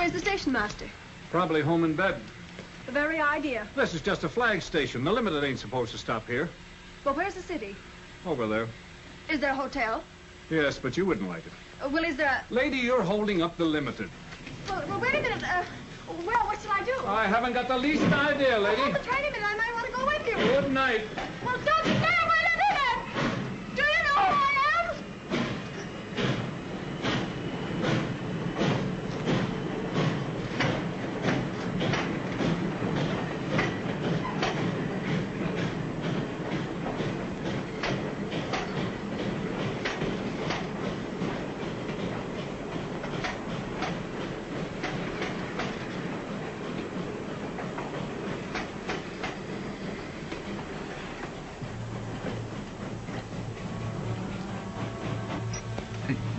Where's the station master? Probably home in bed. The very idea. This is just a flag station. The Limited ain't supposed to stop here. But where's the city? Over there. Is there a hotel? Yes, but you wouldn't like it. Well, is there a... Lady, you're holding up the Limited. Well, wait a minute. Well, what shall I do? I haven't got the least idea, lady. Oh, but wait a minute. I might want to go with you. Good night. Well, don't stay. Wait a minute. Do you know who I am?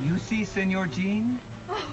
You see, Senor Jean? Oh.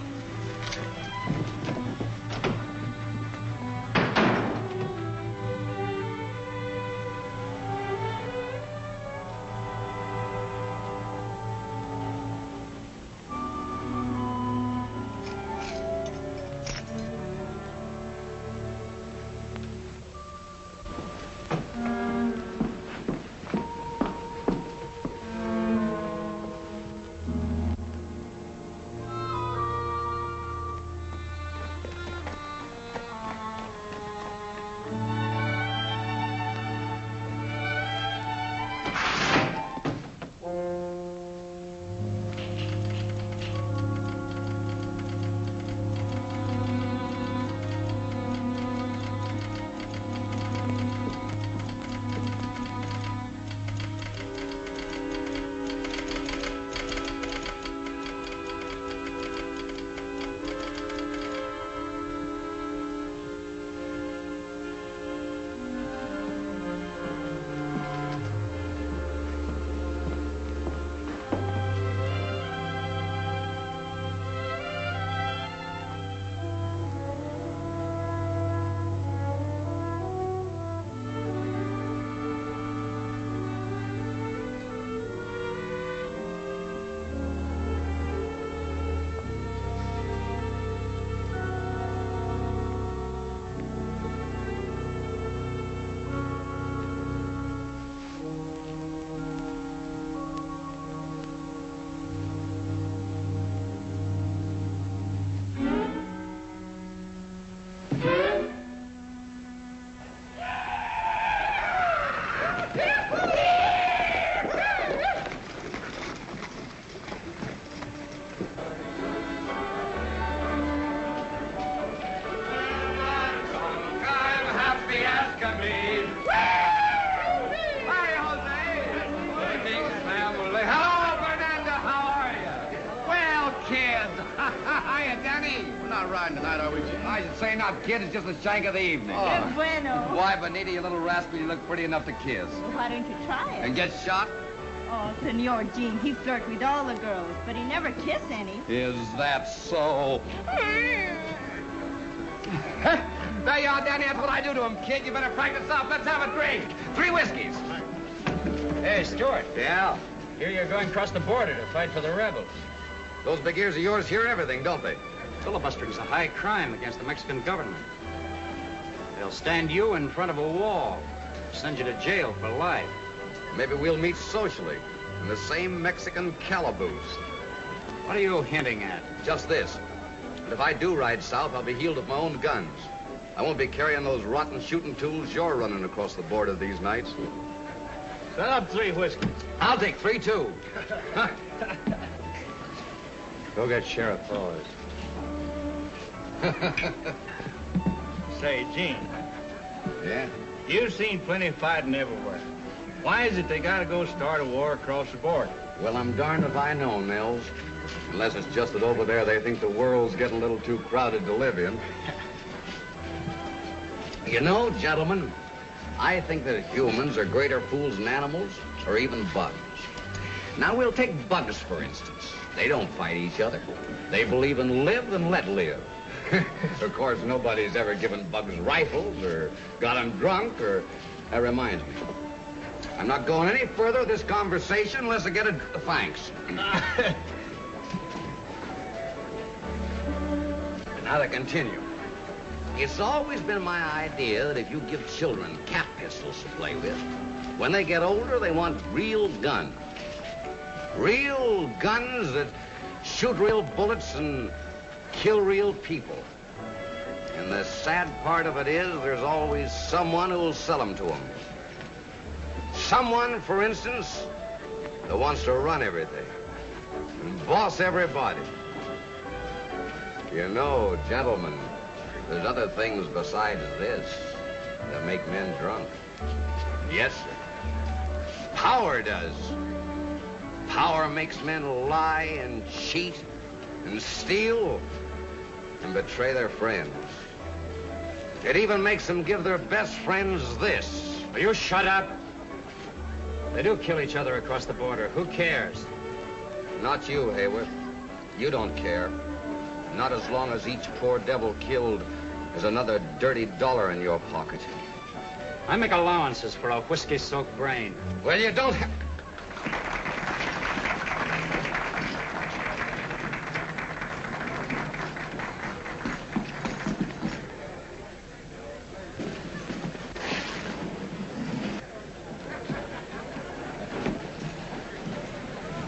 Kid, it's just the shank of the evening. Oh. Bueno. Why, Bonita, you little rascal, you look pretty enough to kiss. Well, why don't you try it? And get shot? Oh, Senor Jean, he flirts with all the girls, but he never kiss any. Is that so? There you are, Danny. That's what I do to him, kid. You better practice up. Let's have a drink. 3 whiskeys. Hey, Stuart. Yeah? Here you're going across the border to fight for the rebels. Those big ears of yours hear everything, don't they? Filibustering's a high crime against the Mexican government. They'll stand you in front of a wall, send you to jail for life. Maybe we'll meet socially in the same Mexican calaboose. What are you hinting at? Just this. That if I do ride south, I'll be healed with my own guns. I won't be carrying those rotten shooting tools you're running across the border these nights. Set up 3 whiskeys. I'll take 3, too. Go get Sheriff Paws. Say, Gene. Yeah? You've seen plenty of fighting everywhere. Why is it they gotta go start a war across the border? Well, I'm darned if I know, Nels. Unless it's just that over there they think the world's getting a little too crowded to live in. You know, gentlemen, I think that humans are greater fools than animals or even bugs. Now, we'll take bugs, for instance. They don't fight each other. They believe in live and let live. Of course, nobody's ever given bugs rifles or got them drunk or... That reminds me. I'm not going any further with this conversation unless I get a... Thanks. Now to continue. It's always been my idea that if you give children cap pistols to play with, when they get older, they want real guns. Real guns that shoot real bullets and kill real people. And the sad part of it is there's always someone who will sell them to them. Someone, for instance, that wants to run everything and boss everybody. You know, gentlemen, there's other things besides this that make men drunk. Yes, sir. Power does. Power makes men lie and cheat and steal and betray their friends. It even makes them give their best friends this. Will you shut up? They do kill each other across the border. Who cares? Not you, Hayworth. You don't care. Not as long as each poor devil killed is another dirty dollar in your pocket. I make allowances for a whiskey-soaked brain. Well, you don't have...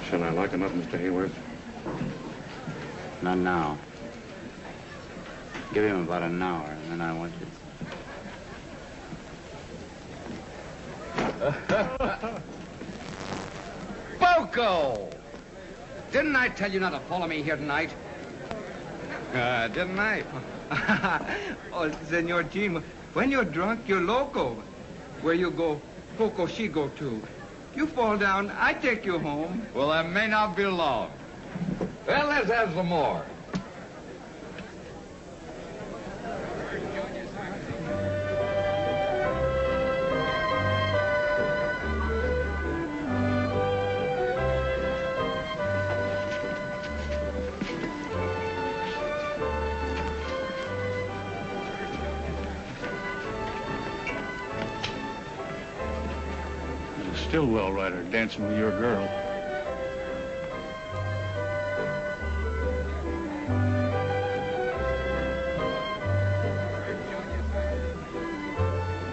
Shall I lock him up, Mr. Hayworth? Not now. Give him about an hour, and then I want you. Poco! Didn't I tell you not to follow me here tonight? Didn't I? Oh, Senor Jean, when you're drunk, you're loco. Where you go, Poco, she go too. You fall down, I take you home. Well, that may not be long. Well, let's have some more. Stillwell rider dancing with your girl.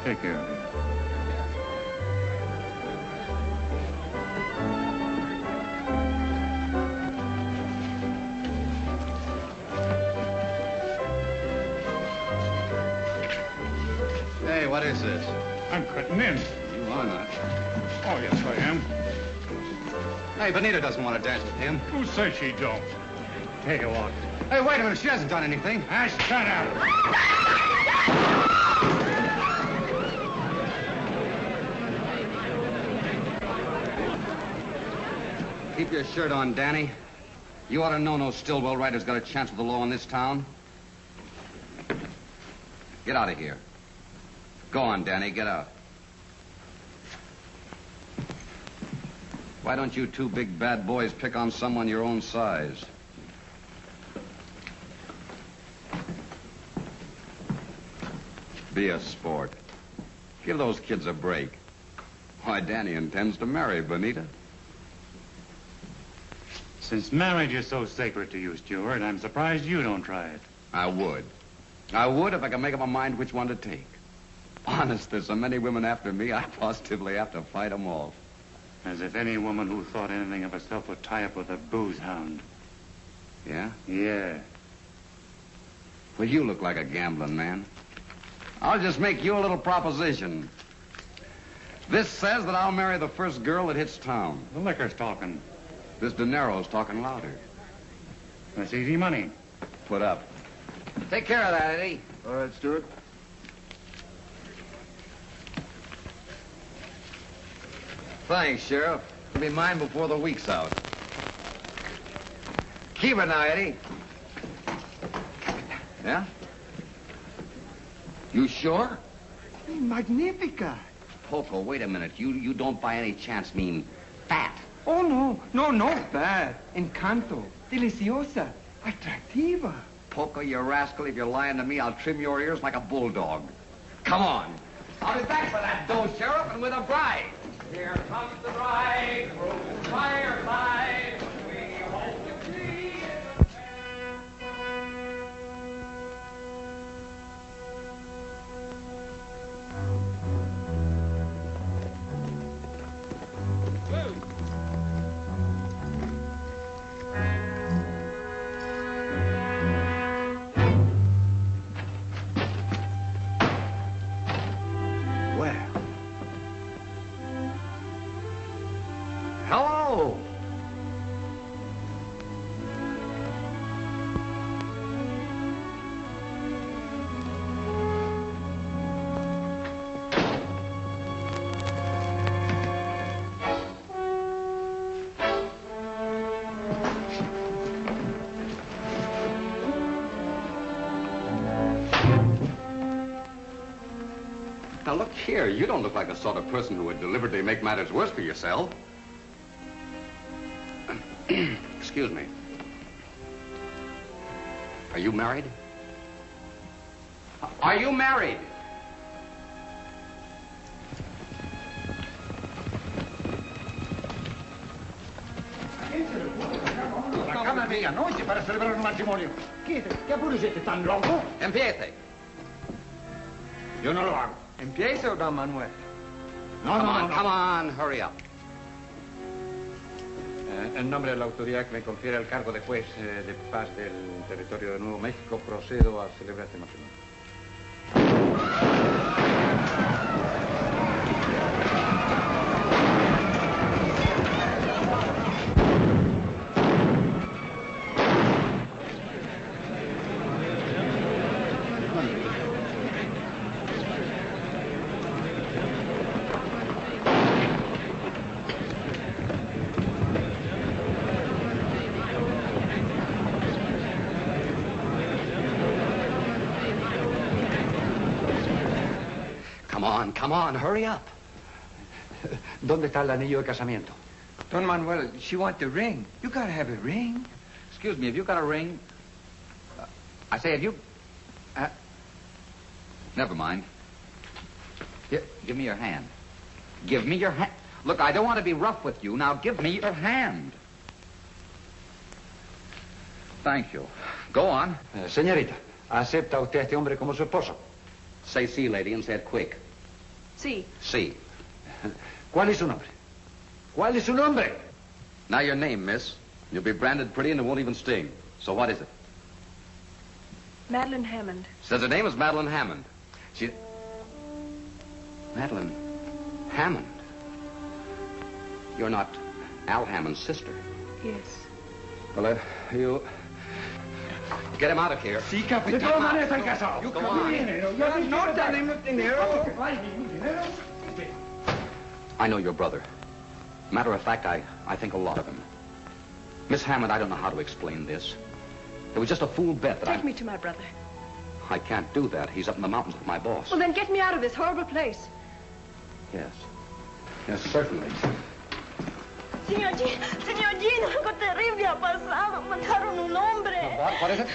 Take care of him. Hey, what is this? I'm cutting in. You are not. Oh, yes, I am. Hey, Benita doesn't want to dance with him. Who says she don't? Take a walk. Hey, wait a minute. She hasn't done anything. Ah, shut up. Keep your shirt on, Danny. You ought to know no Stillwell rider's got a chance with the law in this town. Get out of here. Go on, Danny. Get out. Why don't you two big bad boys pick on someone your own size? Be a sport. Give those kids a break. Why, Danny intends to marry Benita. Since marriage is so sacred to you, Stuart, I'm surprised you don't try it. I would. I would if I could make up my mind which one to take. Honest, there's so many women after me, I positively have to fight them off. As if any woman who thought anything of herself would tie up with a booze hound. Yeah? Yeah. Well, you look like a gambling man. I'll just make you a little proposition. This says that I'll marry the first girl that hits town. The liquor's talking. This dinero's talking louder. That's easy money. Put up. Take care of that, Eddie. All right, Stuart. Thanks, Sheriff. It'll be mine before the week's out. Keep it now, Eddie. Yeah? You sure? Magnifica. Poco, wait a minute. You don't by any chance mean fat. Oh, no bad. Encanto. Deliciosa. Atractiva. Poco, you rascal, if you're lying to me, I'll trim your ears like a bulldog. Come on. I'll be back for that dough, Sheriff, and with a bride. Here comes the bride, through fireside. We hope to see. Now, look here. You don't look like the sort of person who would deliberately make matters worse for yourself. Excuse me. Are you married? Are you married? La cama medianoche para celebrar un matrimonio. ¿Qué apuro siete? ¿Tan loco? Empiece. Yo no lo hago. Empiece, don Manuel. No, Come on, hurry up. En nombre de la autoridad que me confiere el cargo de juez de paz del territorio de Nuevo México, procedo a celebrar este matrimonio. Come on, hurry up. ¿Dónde está el anillo de casamiento? Don Manuel, she want the ring. You gotta have a ring. Excuse me, have you got a ring? I say, have you... never mind. Give me your hand. Give me your hand. Look, I don't want to be rough with you. Now, give me your hand. Thank you. Go on. Señorita, ¿acepta usted a este hombre como su esposo? Say sí, lady, and say it quick. Sí. Sí. ¿Cuál es su nombre? ¿Cuál es su nombre? Now your name, miss. You'll be branded pretty and it won't even sting. So what is it? Madeline Hammond. Says her name is Madeline Hammond. She... Madeline Hammond? You're not Al Hammond's sister. Yes. Well, you... Get him out of here. Sí, De capitán. todas maneras están casados. You come on. No tenemos dinero. I know your brother. Matter of fact, I think a lot of him. Miss Hammond, I don't know how to explain this. It was just a fool bet that Take me to my brother. I can't do that. He's up in the mountains with my boss. Well, then get me out of this horrible place. Yes. Yes, certainly. Señor Jean, algo terrible ha pasado. Mataron un hombre. What is it?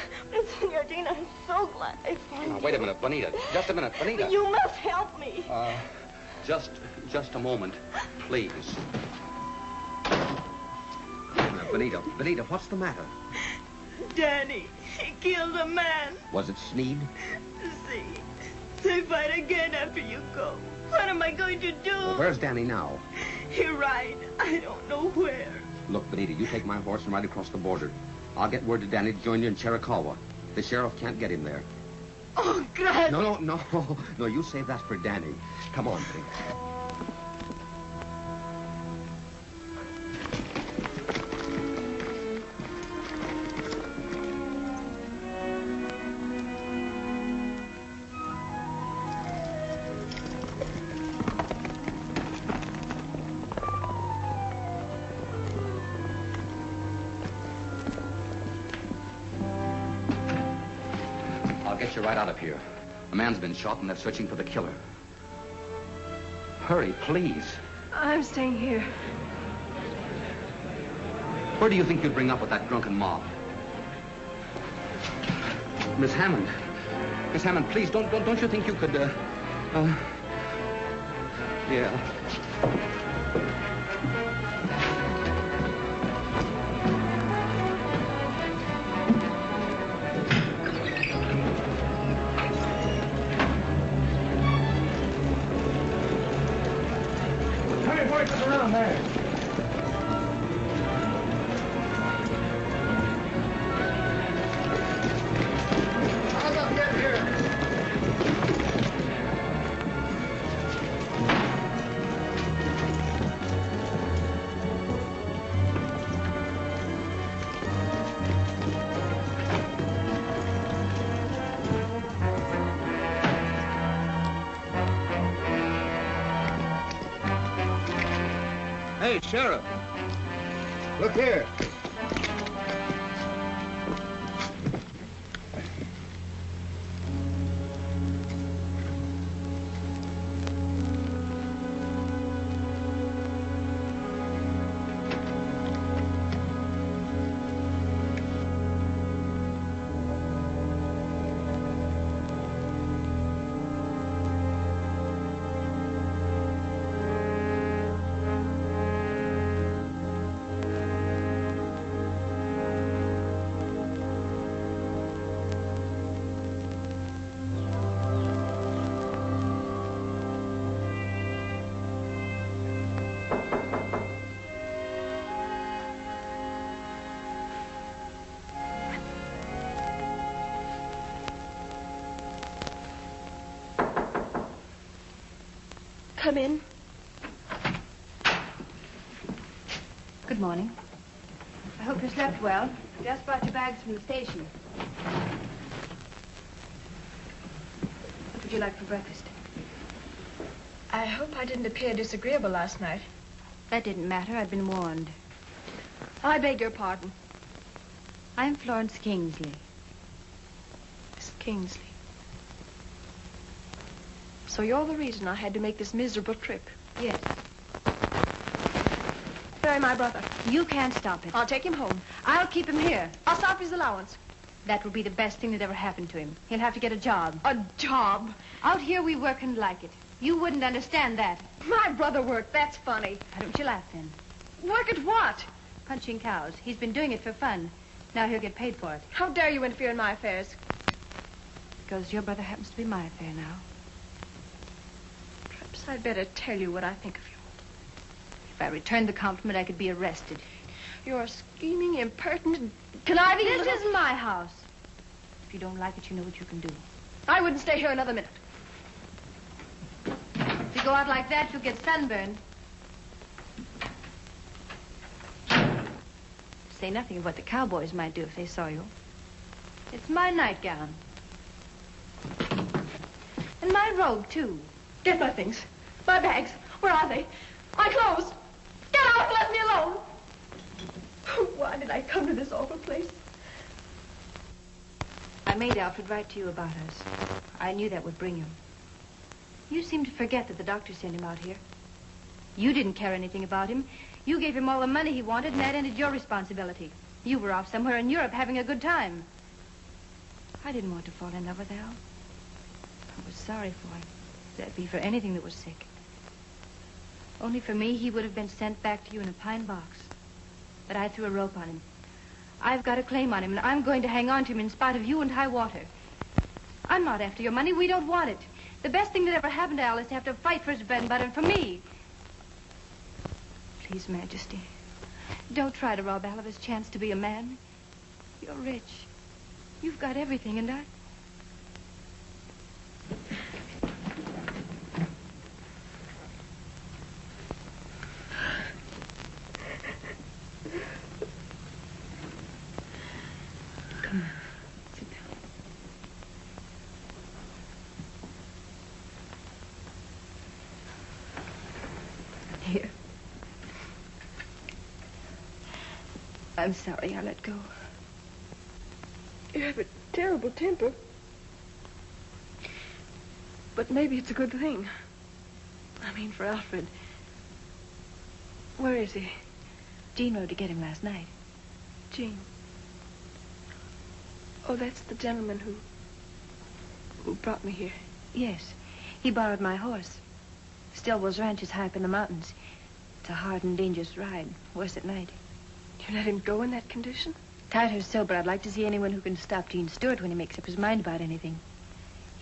Señor Jean, I'm so glad I found Now, you. wait a minute, Bonita. Just a minute, Bonita. You must help me. Just a moment, please. Bonita, what's the matter? Danny, he killed a man. Was it Sneed? See, they fight again after you go. What am I going to do? Well, where's Danny now? He ride. I don't know where. Look, Bonita, you take my horse and ride across the border. I'll get word to Danny to join you in Chiricahua. The sheriff can't get him there. Oh, God. No, you save that for Danny. Come on, Bonita. Get you right out of here. A man's been shot and they're searching for the killer. Hurry, please. I'm staying here. Where do you think you'd bring up with that drunken mob? Miss Hammond. Miss Hammond, please, don't you think you could, yeah. Around there. How's up get here? Hey, Sheriff. Look here. Come in. Good morning. I hope you slept well. Just brought your bags from the station. What would you like for breakfast? I hope I didn't appear disagreeable last night. That didn't matter. I'd been warned. I beg your pardon. I'm Florence Kingsley. Miss Kingsley. So you're the reason I had to make this miserable trip. Yes. Marry my brother. You can't stop it. I'll take him home. I'll keep him here. I'll stop his allowance. That will be the best thing that ever happened to him. He'll have to get a job. A job? Out here we work and like it. You wouldn't understand that. My brother worked. That's funny. Why don't you laugh then? Work at what? Punching cows. He's been doing it for fun. Now he'll get paid for it. How dare you interfere in my affairs? Because your brother happens to be my affair now. Perhaps I'd better tell you what I think of you. If I returned the compliment, I could be arrested. You're a scheming, impertinent, conniving... This is my house. If you don't like it, you know what you can do. I wouldn't stay here another minute. If you go out like that, you'll get sunburned. Say nothing of what the cowboys might do if they saw you. It's my nightgown. And my robe, too. Get my things. My bags. Where are they? My clothes. Get out and let me alone. Why did I come to this awful place? I made Alfred write to you about us. I knew that would bring him. You seem to forget that the doctor sent him out here. You didn't care anything about him. You gave him all the money he wanted, and that ended your responsibility. You were off somewhere in Europe having a good time. I didn't want to fall in love with Al. I was sorry for him. That'd be for anything that was sick. Only for me, he would have been sent back to you in a pine box. But I threw a rope on him. I've got a claim on him, and I'm going to hang on to him in spite of you and high water. I'm not after your money. We don't want it. The best thing that ever happened to Al is to have to fight for his bread and butter, and for me. Please, Majesty, don't try to rob Al of his chance to be a man. You're rich. You've got everything, and I... Come on, sit down. Here. I'm sorry I let go. You have a terrible temper. But maybe it's a good thing. I mean, for Alfred. Where is he? Jean rode to get him last night. Jean. Oh, that's the gentleman who brought me here. Yes. He borrowed my horse. Stillwell's ranch is high up in the mountains. It's a hard and dangerous ride. Worse at night. You let him go in that condition? Tired or sober, I'd like to see anyone who can stop Gene Stewart when he makes up his mind about anything.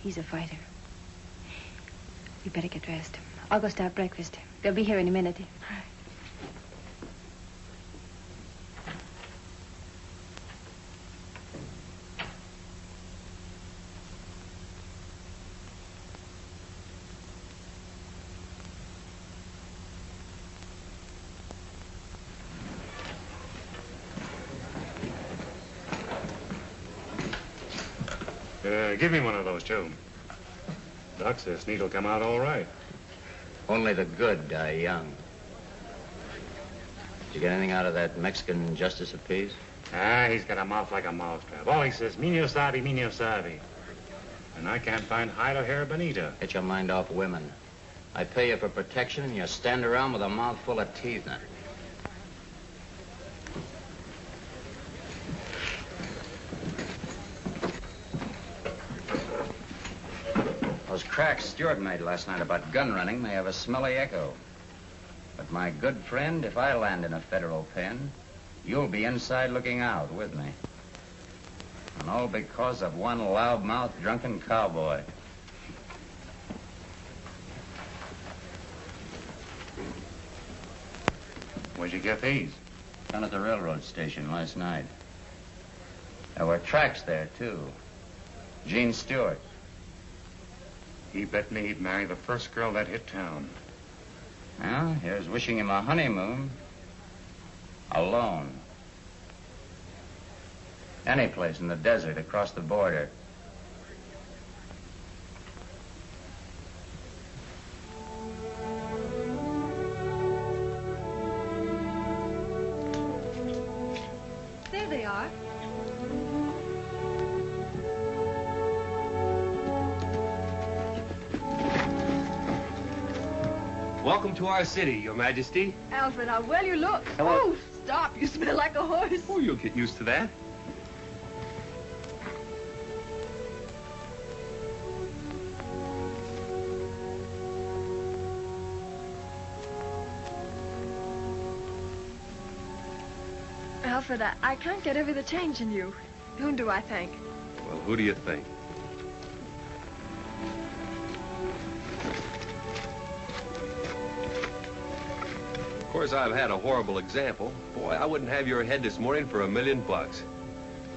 He's a fighter. We better get dressed. I'll go start breakfast. They'll be here in a minute. All right. Give me one of those, too. Doc says Sneed'll come out all right. Only the good die young. Did you get anything out of that Mexican justice of peace? Ah, he's got a mouth like a mousetrap. All he says, "Minio sabe." And I can't find hide or hair bonita. Get your mind off women. I pay you for protection, and you stand around with a mouth full of teeth in it. Those cracks Stewart made last night about gun running may have a smelly echo. But my good friend, if I land in a federal pen, you'll be inside looking out with me. And all because of one loudmouth drunken cowboy. Where'd you get these? Down at the railroad station last night. There were tracks there, too. Gene Stewart. He bet me he'd marry the first girl that hit town. Well, here's wishing him a honeymoon. Alone. Any place in the desert across the border. There they are. Welcome to our city, Your Majesty. Alfred, how well you look. Hello. Oh, stop. You smell like a horse. Oh, you'll get used to that. Alfred, I can't get over the change in you. Whom do I thank? Well, who do you think? Of course, I've had a horrible example. Boy, I wouldn't have your head this morning for $1,000,000.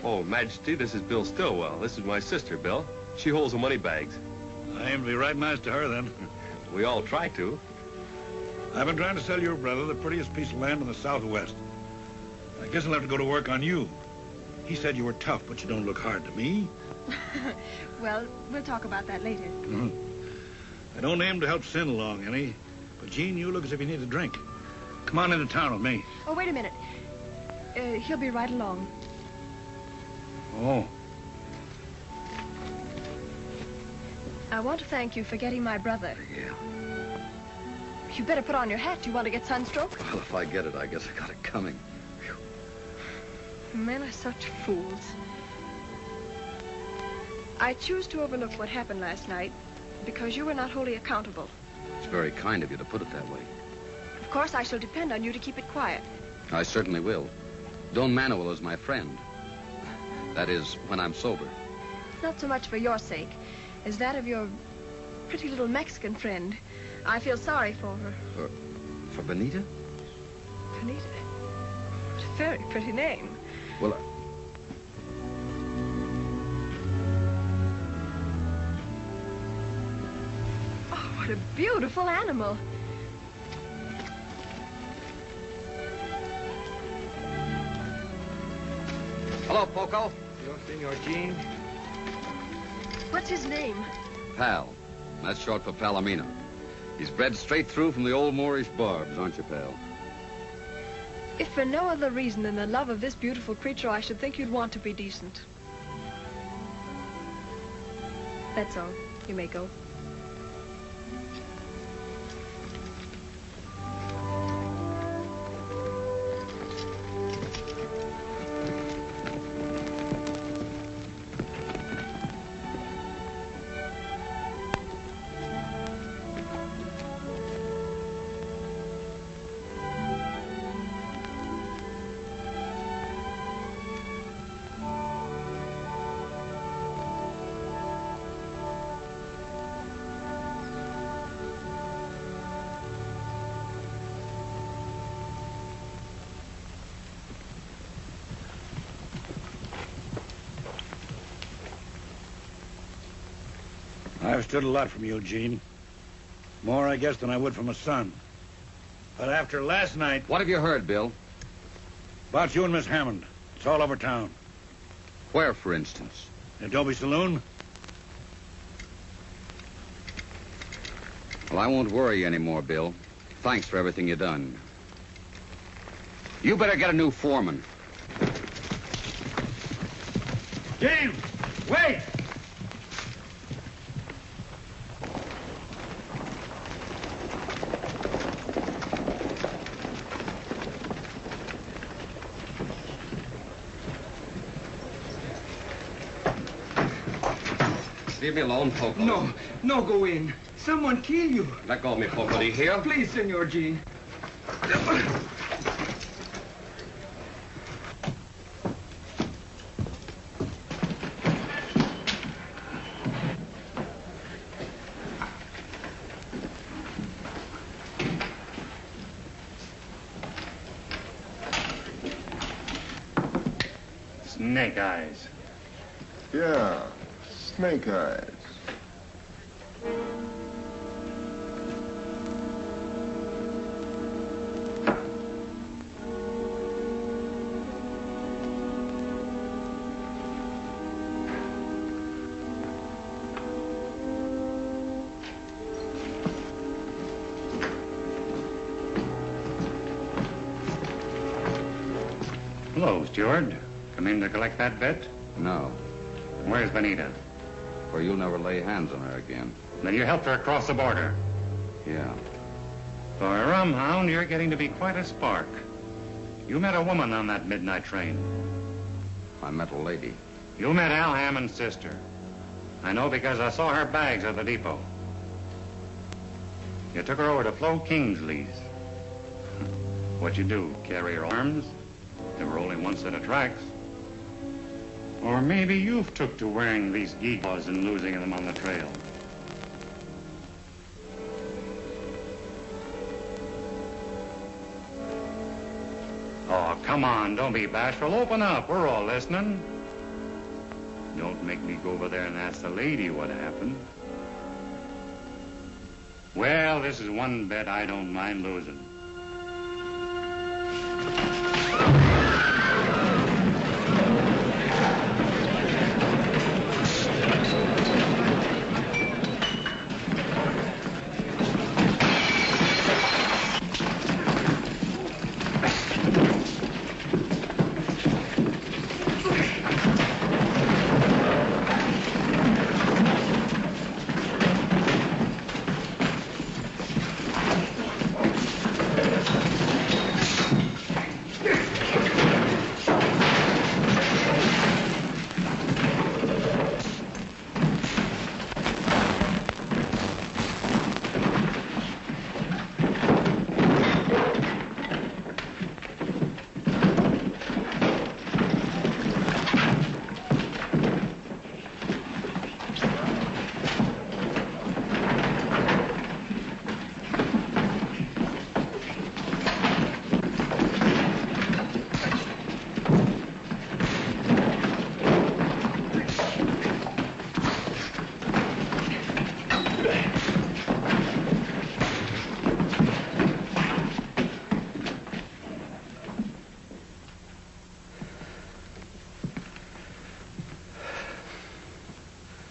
Oh, Majesty, this is Bill Stillwell. This is my sister, Bill. She holds the money bags. I aim to be right nice to her, then. We all try to. I've been trying to sell your brother the prettiest piece of land in the Southwest. I guess I'll have to go to work on you. He said you were tough, but you don't look hard to me. Well, we'll talk about that later. I don't aim to help Sin along any, but Gene, you look as if you need a drink. Come on into town with me. Oh, wait a minute. He'll be right along. Oh. I want to thank you for getting my brother. Yeah. You better put on your hat. You want to get sunstroke? Well, if I get it, I guess I got it coming. Men are such fools. I choose to overlook what happened last night because you were not wholly accountable. It's very kind of you to put it that way. Of course, I shall depend on you to keep it quiet. I certainly will. Don Manuel is my friend. That is, when I'm sober. Not so much for your sake as that of your pretty little Mexican friend. I feel sorry for her. For Benita? Benita? What a very pretty name. Well, Oh, what a beautiful animal. Hello, Poco. Yo, Senor Gene. What's his name? Pal. That's short for Palomino. He's bred straight through from the old Moorish barbs, aren't you, pal? If for no other reason than the love of this beautiful creature, I should think you'd want to be decent. That's all. You may go. I've stood a lot from you, Gene. More, I guess, than I would from a son. But after last night... What have you heard, Bill? About you and Miss Hammond. It's all over town. Where, for instance? The Adobe Saloon? Well, I won't worry you anymore, Bill. Thanks for everything you've done. You better get a new foreman. James! Wait! Leave me alone, Poco. No, no, go in. Someone kill you. Let go of me, Poco. Do you hear? Please, Senor Gene. Snake eyes. Yeah, Snake Eyes. Hello, steward. Come in to collect that bet? No, Where's Benita? for you'll never lay hands on her again. Then you helped her across the border. Yeah. For a rum hound, you're getting to be quite a spark. You met a woman on that midnight train. I met a lady. You met Al Hammond's sister. I know because I saw her bags at the depot. You took her over to Flo Kingsley's. What'd you do, carry her arms? There were only one set of tracks. Or maybe you've took to wearing these gewgaws and losing them on the trail. Oh, come on, don't be bashful. Open up, we're all listening. Don't make me go over there and ask the lady what happened. Well, this is one bet I don't mind losing.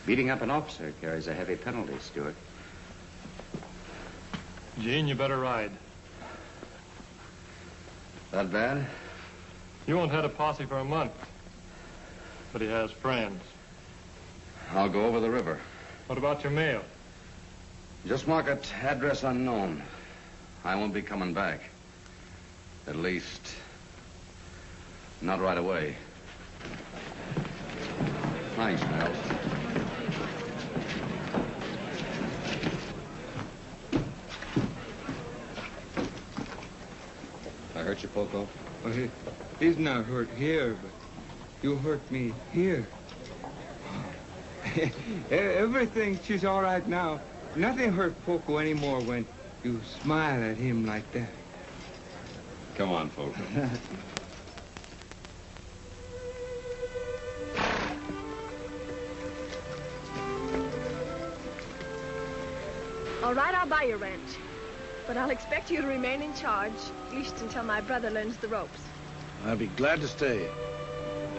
Beating up an officer carries a heavy penalty, Stewart. Gene, you better ride. That bad? You won't have a posse for a month. But he has friends. I'll go over the river. What about your mail? Just mark it address unknown. I won't be coming back. At least, not right away. Thanks, Nels. I hurt you, Poco? Well, he's not hurt here, but you hurt me here. Everything, she's all right now. Nothing hurt Poco anymore when you smile at him like that. Come on, Poco. All right, I'll buy your ranch. But I'll expect you to remain in charge, at least until my brother learns the ropes. I'll be glad to stay.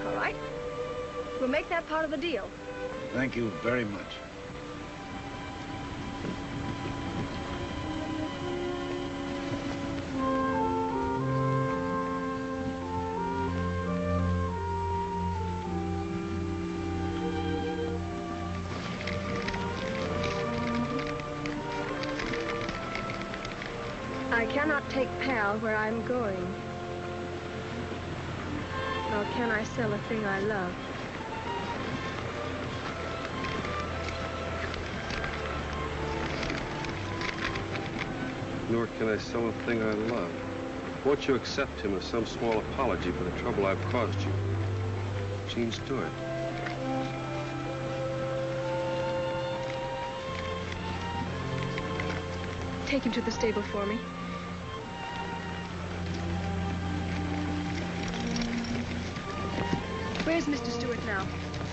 All right? We'll make that part of the deal. Thank you very much. I cannot take Pal where I'm going. Nor can I sell a thing I love. Nor can I sell a thing I love. Won't you accept him as some small apology for the trouble I've caused you? Gene Stewart. Take him to the stable for me. Where's Mr. Stewart now?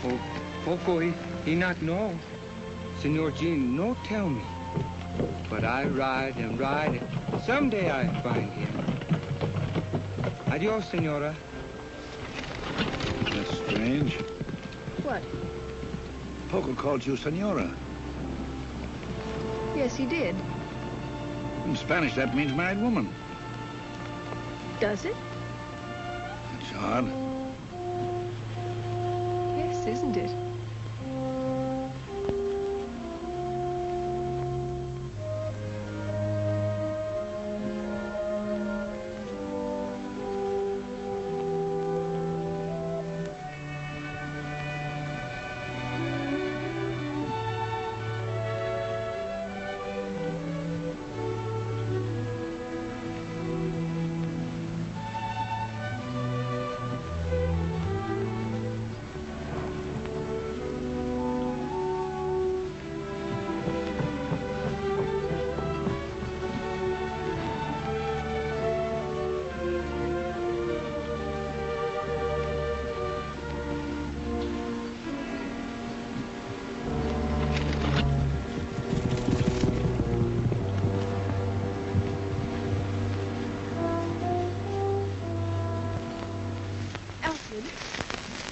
Oh, Poco, he not know. Senor Gene no tell me. But I ride and ride, and someday I find him. Adios, senora. That's strange. What? Poco called you Senora. Yes, he did. In Spanish, that means married woman. Does it? That's Odd. Yes, isn't it?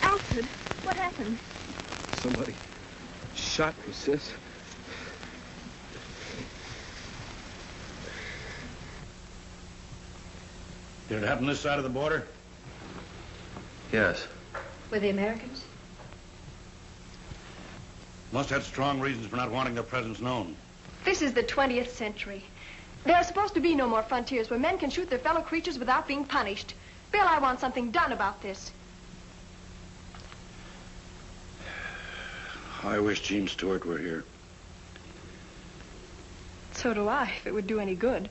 Alfred, what happened? Somebody shot me, sis. Did it happen this side of the border? Yes. Were they Americans? Must have strong reasons for not wanting their presence known. This is the 20th century. There are supposed to be no more frontiers where men can shoot their fellow creatures without being punished. Bill, I want something done about this. I wish Gene Stewart were here. So do I, if it would do any good.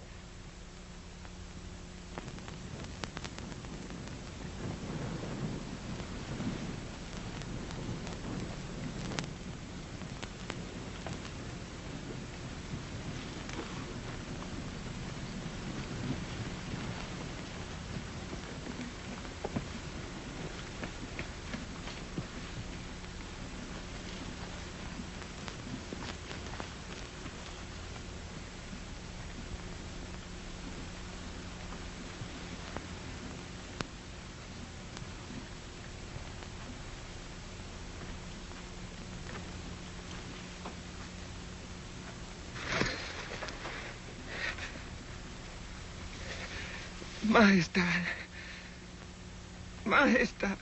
Majestad. Majestad.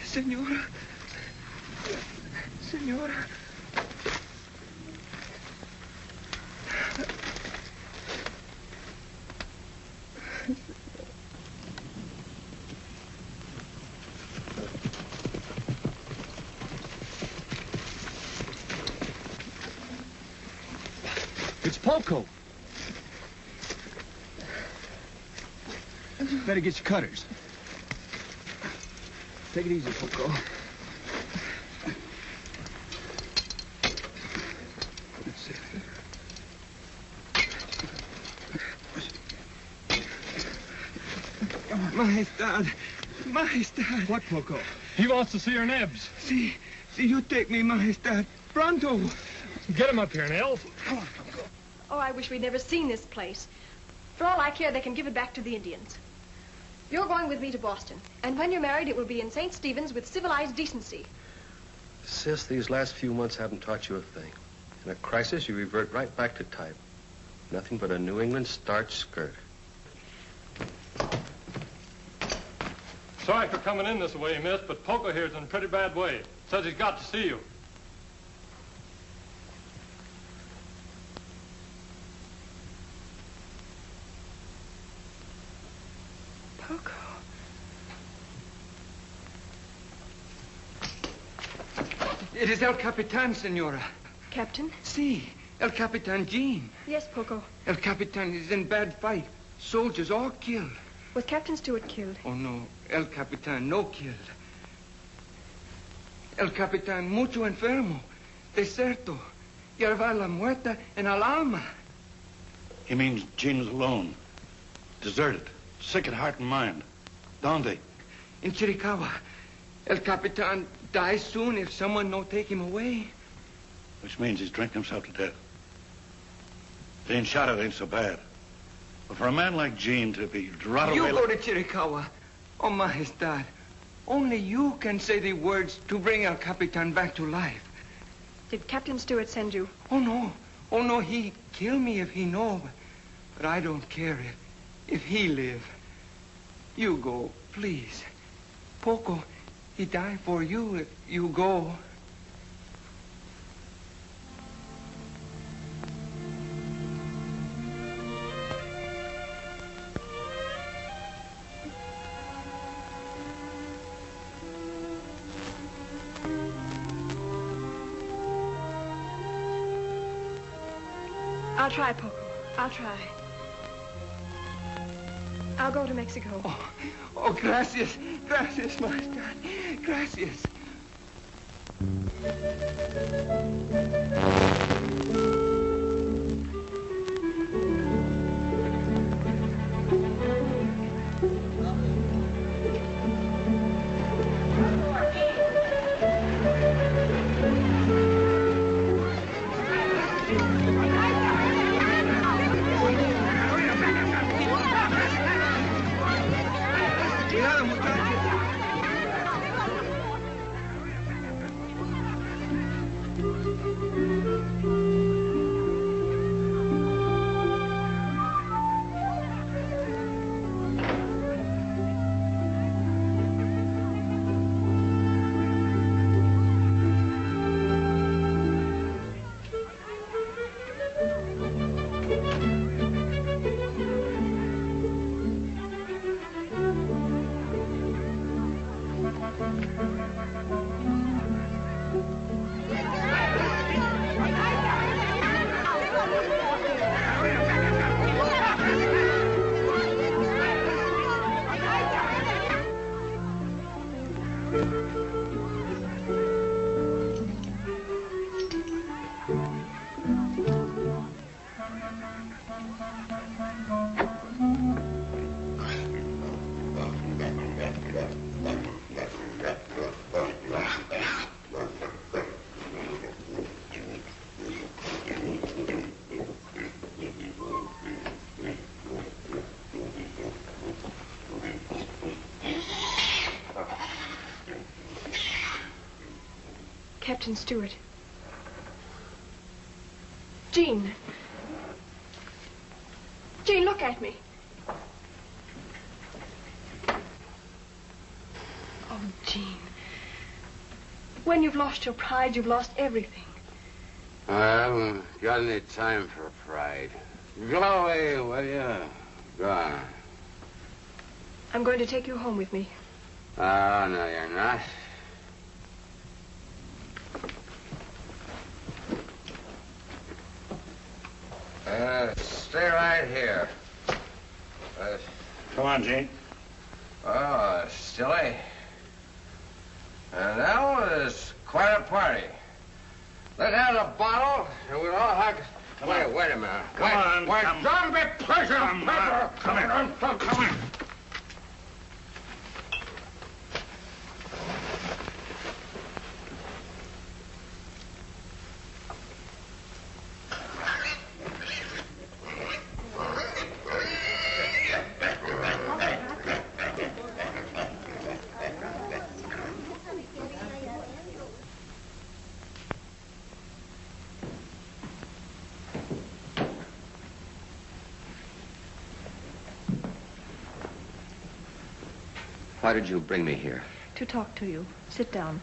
Señora. Señora. It's Poco. Better get your cutters. Take it easy, Poco. That's it. Majestad. Majestad. What, Poco? He wants to see her nibs. See, you take me, Majestad. Pronto. Get him up here, Nels. Come on, Poco. Oh, I wish we'd never seen this place. For all I care, they can give it back to the Indians. You're going with me to Boston. And when you're married, it will be in St. Stephen's with civilized decency. Sis, these last few months haven't taught you a thing. In a crisis, you revert right back to type. Nothing but a New England starch skirt. Sorry for coming in this way, miss, but Poco here's in a pretty bad way. Says he's got to see you. Poco. It is El Capitan, Senora. Captain? Si, El Capitan Gene. Yes, Poco. El Capitan is in bad fight. Soldiers all killed. Was Captain Stewart killed? Oh, no. El Capitan no killed. El Capitan mucho enfermo. Deserto. Lleva la muerta en el alma. He means Gene was alone. Deserted. Sick at heart and mind. Donde? In Chiricahua. El Capitan dies soon if someone no take him away. Which means he's drinking himself to death. Being shot at ain't so bad. But for a man like Gene to be rotted away... You go to Chiricahua. Oh, Majestad. Only you can say the words to bring El Capitan back to life. Did Captain Stewart send you? Oh, no. Oh, no, he kill me if he know, but I don't care if he live. You go, please. Poco, he die for you if you go. I'll try, Poco. I'll try. I'll go to Mexico. Oh, gracias. Gracias, my God. Gracias. Captain Stewart. Jean. Jean, look at me. Oh, Jean. When you've lost your pride, you've lost everything. I haven't got any time for pride. Go away, will you? Go on. I'm going to take you home with me. Oh, no, you're not. Stay right here. Come on, Gene. Oh, Stilly. That was quite a party. Let's have a bottle, and we'll all have... Wait a minute. Come on. Don't be pushing. Come on. Come in. Come in. Why did you bring me here? To talk to you. Sit down.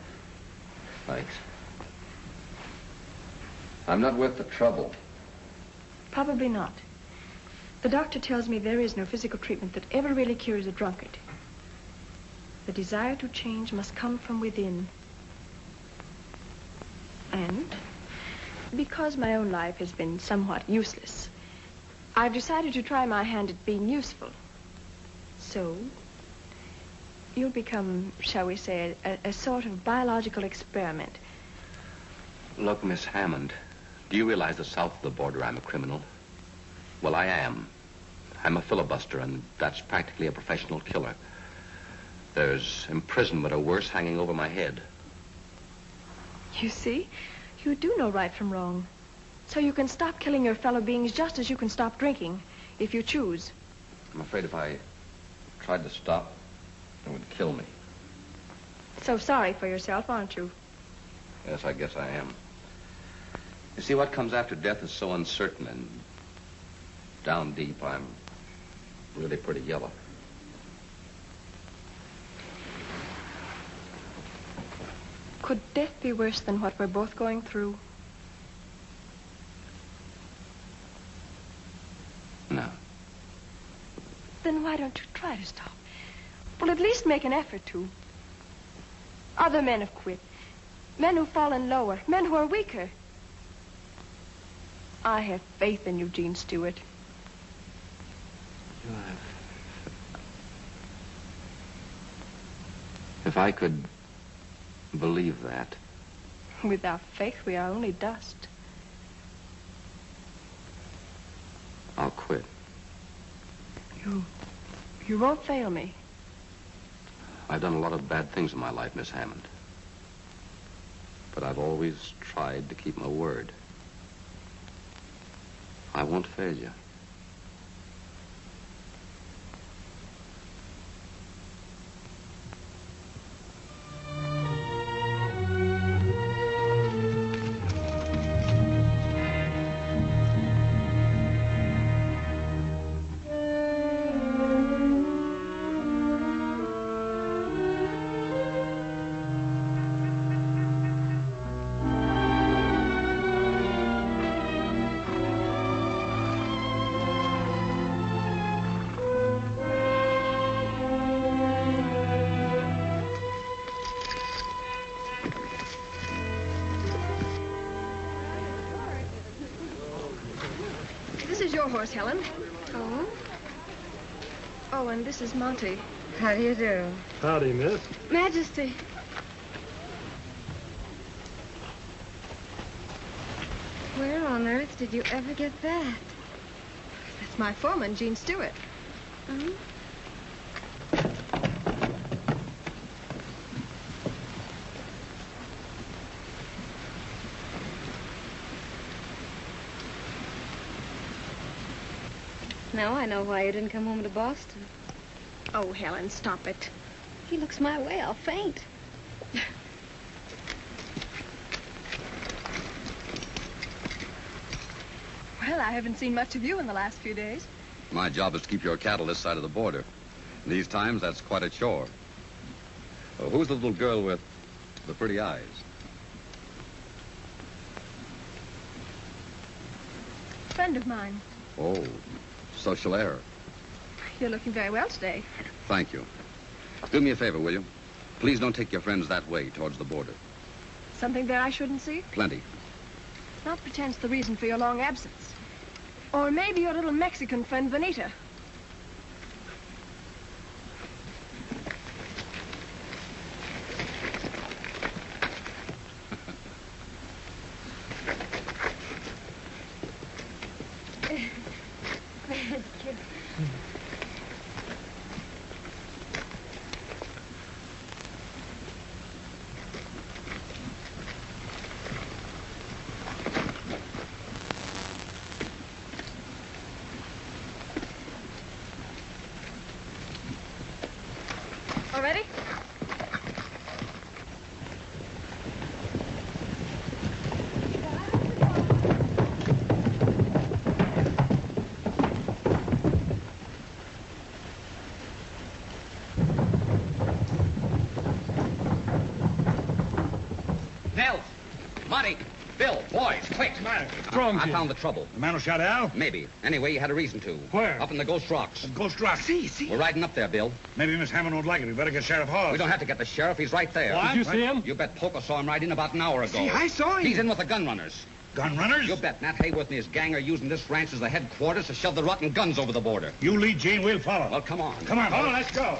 Thanks. I'm not worth the trouble. Probably not. The doctor tells me there is no physical treatment that ever really cures a drunkard. The desire to change must come from within. And because my own life has been somewhat useless, I've decided to try my hand at being useful. So, you'll become, shall we say, a sort of biological experiment. Look, Miss Hammond, do you realize that south of the border I'm a criminal? Well, I am. I'm a filibuster, and that's practically a professional killer. There's imprisonment or worse hanging over my head. You see, you do know right from wrong. So you can stop killing your fellow beings just as you can stop drinking, if you choose. I'm afraid if I tried to stop, it would kill me. So sorry for yourself, aren't you? Yes, I guess I am. You see, what comes after death is so uncertain, and down deep, I'm really pretty yellow. Could death be worse than what we're both going through? No. Then why don't you try to stop? Well, at least make an effort to. Other men have quit. Men who've fallen lower. Men who are weaker. I have faith in Eugene Stewart. If I could believe that. Without faith, we are only dust. I'll quit. You won't fail me. I've done a lot of bad things in my life, Miss Hammond. But I've always tried to keep my word. I won't fail you. Your horse, Helen. Oh? Oh, and this is Monty. How do you do? Howdy, miss. Majesty. Where on earth did you ever get that? That's my foreman, Gene Stewart. Hmm? Now I know why you didn't come home to Boston. Oh, Helen, stop it. If he looks my way, I'll faint. Well, I haven't seen much of you in the last few days. My job is to keep your cattle this side of the border. In these times, that's quite a chore. Oh, who's the little girl with the pretty eyes? Friend of mine. Oh, social error. You're looking very well today. Thank you. Do me a favor, will you? Please don't take your friends that way, towards the border. Something there I shouldn't see? Plenty. Not pretend's the reason for your long absence. Or maybe your little Mexican friend, Vanita. Ready? Nels! Monty! Bill! Boys, quick! What's the matter? What's wrong, I Jim? found the trouble. The man who shot Al? Maybe. Anyway, you had a reason to. Where? Up in the Ghost Rocks. Ghost Rock. See. We're riding up there, Bill. Maybe Miss Hammond won't like it. We better get Sheriff Hawes. We don't have to get the sheriff. He's right there. What? Did you see him? You bet Poco saw him right in about an hour ago. See, I saw him. He's in with the gun runners. Gun runners? You bet Nat Hayworth and his gang are using this ranch as the headquarters to shove the rotten guns over the border. You lead, Gene. We'll follow. Well, come on. Come on, let's go.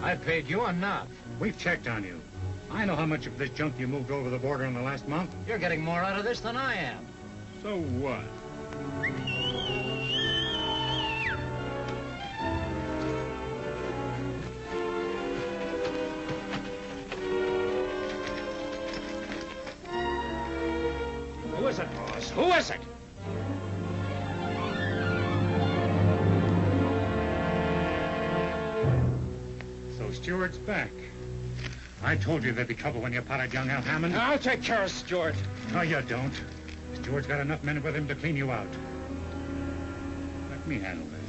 I paid you enough. We've checked on you. I know how much of this junk you moved over the border in the last month. You're getting more out of this than I am. So what? is it, boss? Who is it? So Stewart's back. I told you there'd be trouble when you potted young Al Hammond. I'll take care of Stewart. No, you don't. Stewart's got enough men with him to clean you out. Let me handle this.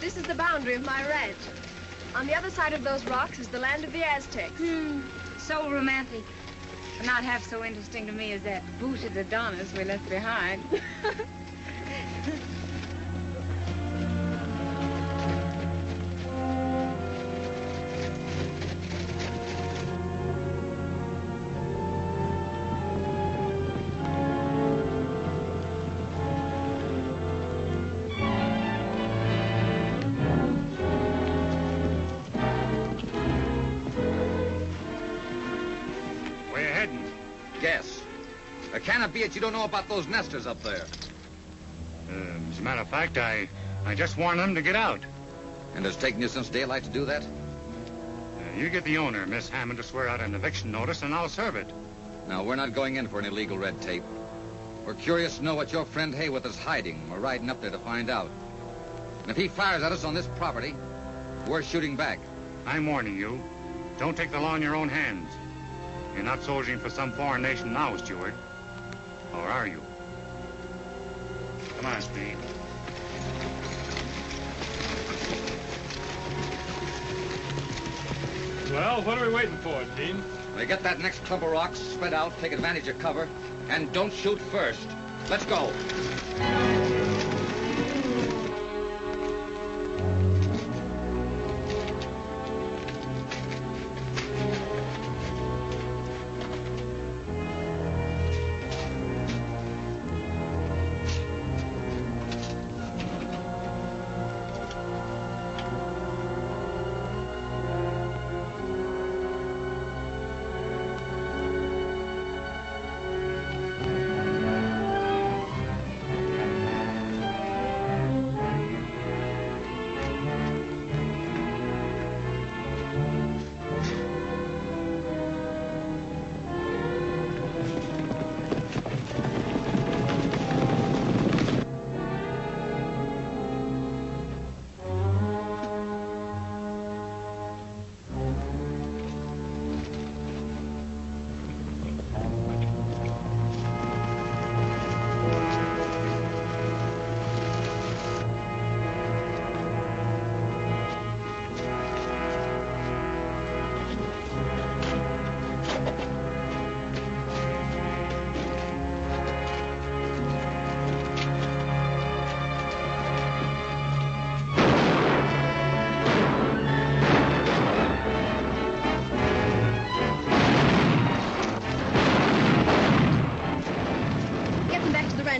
This is the boundary of my ranch. On the other side of those rocks is the land of the Aztecs. So romantic. But not half so interesting to me as that booted Adonis we left behind. Where you heading? Guess. Can it be that you don't know about those nesters up there? As a matter of fact, I just warned them to get out. And it's taken you since daylight to do that? You get the owner, Miss Hammond, to swear out an eviction notice, and I'll serve it. No, we're not going in for any legal red tape. We're curious to know what your friend Hayworth is hiding. We're riding up there to find out. And if he fires at us on this property, we're shooting back. I'm warning you. Don't take the law in your own hands. You're not soldiering for some foreign nation now, Stewart. Or are you? Come on, Speed. Well, what are we waiting for, Dean? We get that next clump of rocks, spread out, take advantage of cover, and don't shoot first. Let's go.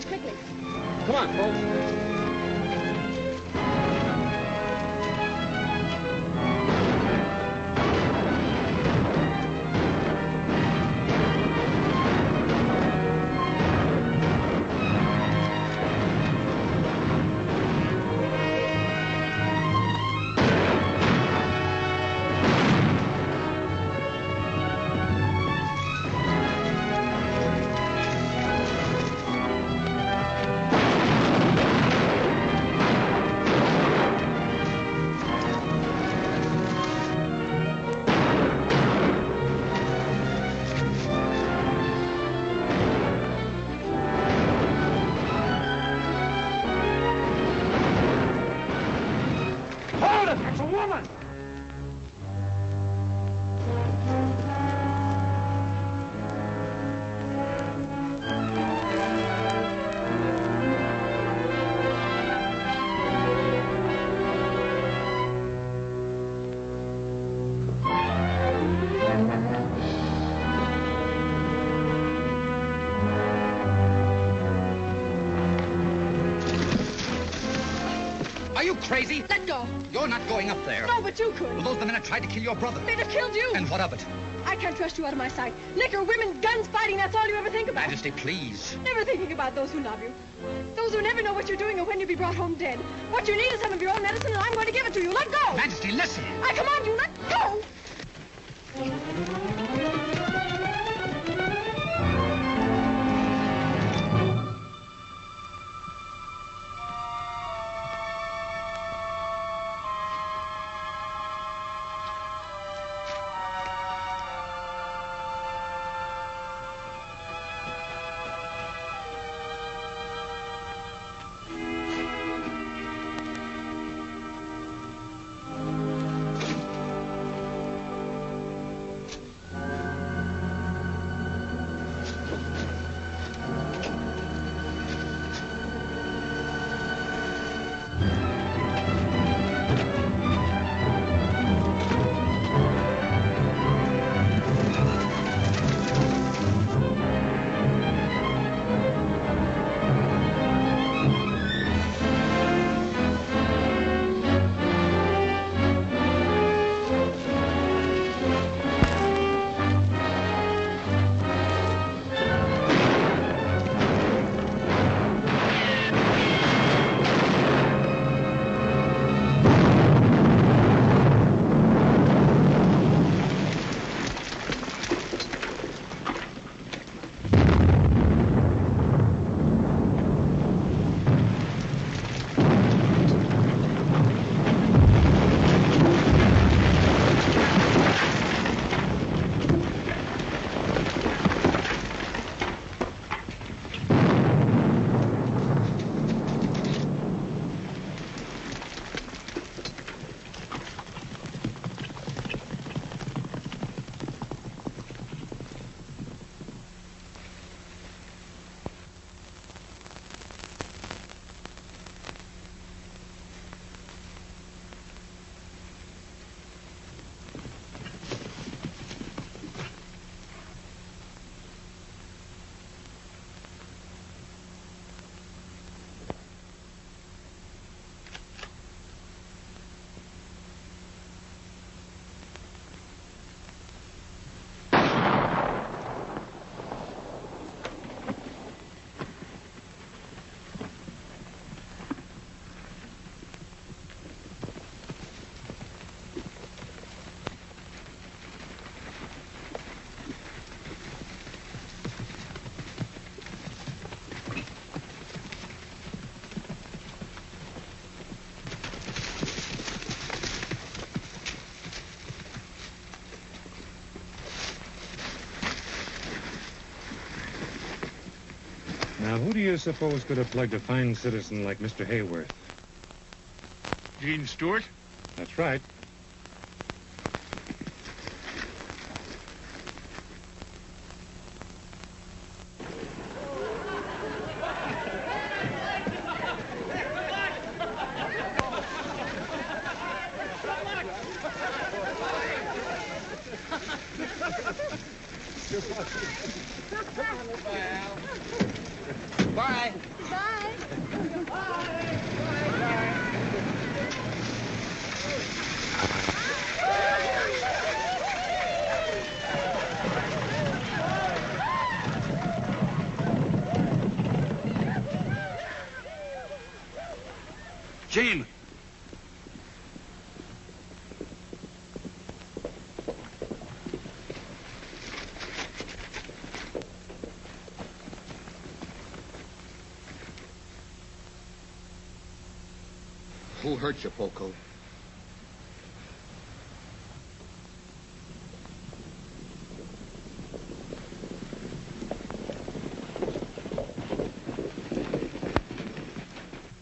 Quickly. Come on, folks. That's a woman! crazy? Let go. You're not going up there. No, but you could. Well, those are the men that tried to kill your brother. They'd have killed you. And what of it? I can't trust you out of my sight. Liquor, women, guns, fighting, that's all you ever think about. Majesty, please. Never thinking about those who love you. Those who never know what you're doing or when you'll be brought home dead. What you need is some of your own medicine, and I'm going to give it to you. Let go. Majesty, listen. I command you, let go. Now, who do you suppose could have plugged a fine citizen like Mr. Hayworth? Gene Stewart? That's right. Bye. Gene! Who hurt you, Poco?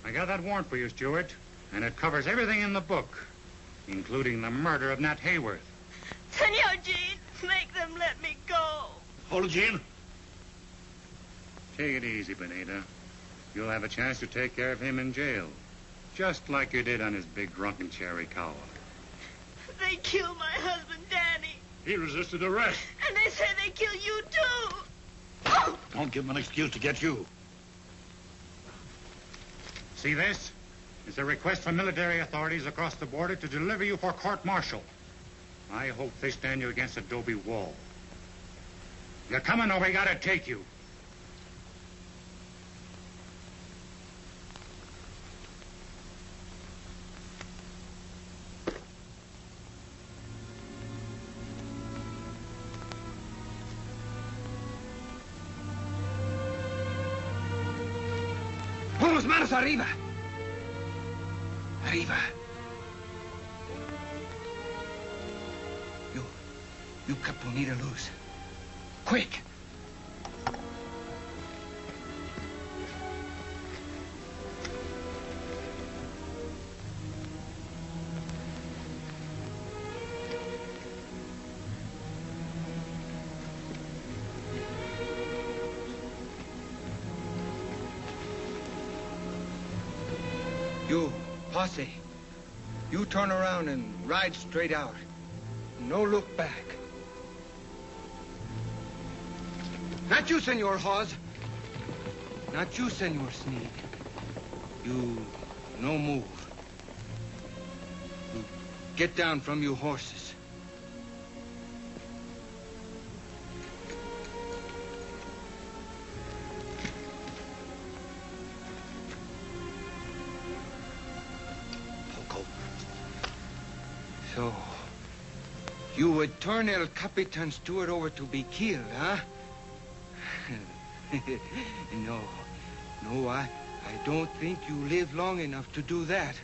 I got that warrant for you, Stewart, and it covers everything in the book, including the murder of Nat Hayworth. Senor Gene, make them let me go. Hold it, Gene. Take it easy, Benita. You'll have a chance to take care of him in jail, just like you did on his big drunken Chiricahua. They killed my husband, Danny. He resisted arrest. And they say they kill you, too. Don't give him an excuse to get you. See this? It's a request from military authorities across the border to deliver you for court-martial. I hope they stand you against Adobe Wall. You're coming or we gotta take you. Pon las manos arriba. Arriba. You cut Bonita loose. Quick. You, Posse, you turn around and ride straight out. No look back. Not you, Senor Hawes. Not you, Senor Sneed. You no move. You get down from your horses. Poco. So, you would turn El Capitan Stewart over to be killed, huh? No, I don't think you live long enough to do that.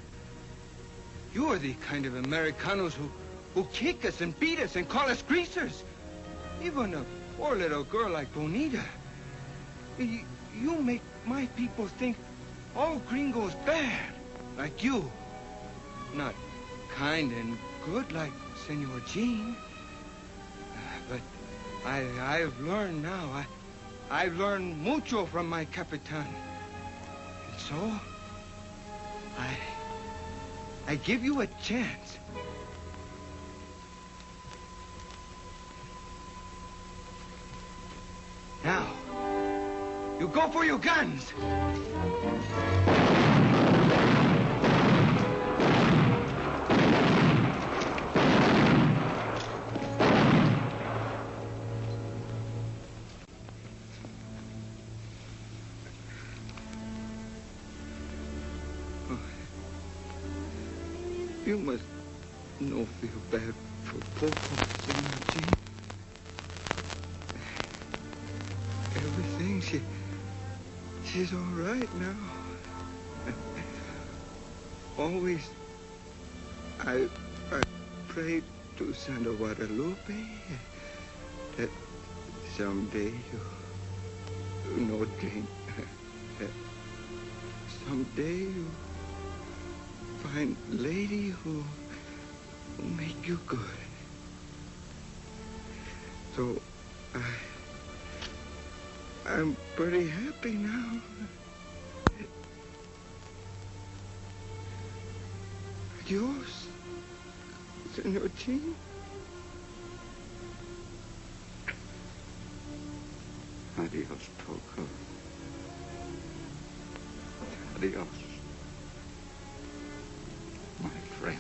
You are the kind of Americanos who kick us and beat us and call us greasers. Even a poor little girl like Bonita. You make my people think all gringos bad, like you. Not kind and good like Senor Jean. But I've learned now. I've learned mucho from my Capitan. And so, I give you a chance. Now, you go for your guns. You must no feel bad for Poco, Senor Jean. Everything, she's all right now. Always, I prayed to Santa Guadalupe that someday you no drink. Someday you find lady who make you good. So I'm pretty happy now. Adios, Senor Jean. Adios, Poco. Adios, my friend.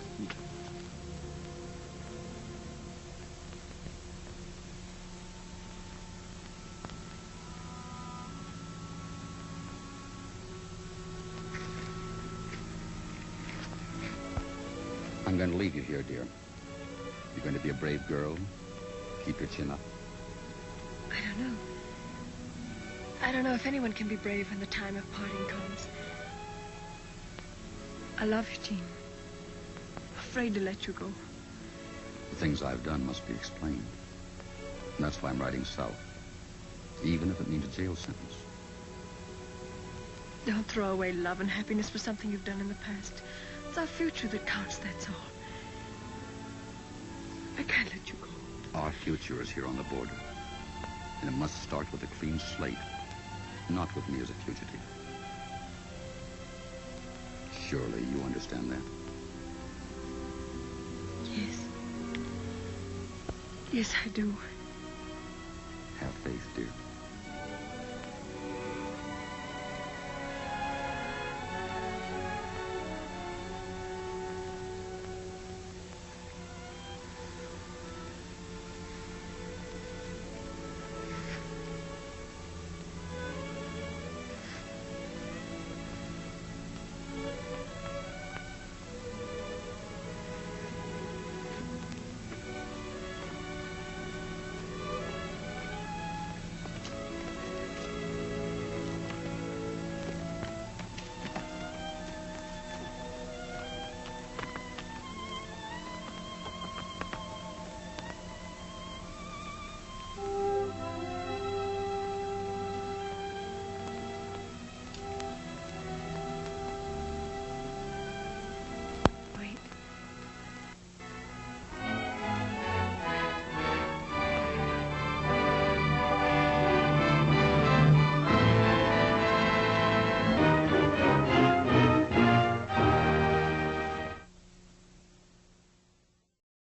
I'm going to leave you here, dear. You're going to be a brave girl. Keep your chin up. I don't know if anyone can be brave when the time of parting comes. I love you, Jean. Afraid to let you go. The things I've done must be explained. And that's why I'm riding south. Even if it means a jail sentence. Don't throw away love and happiness for something you've done in the past. It's our future that counts, that's all. I can't let you go. Our future is here on the border. And it must start with a clean slate. Not with me as a fugitive. Surely you understand that? Yes. Yes, I do. Have faith, dear.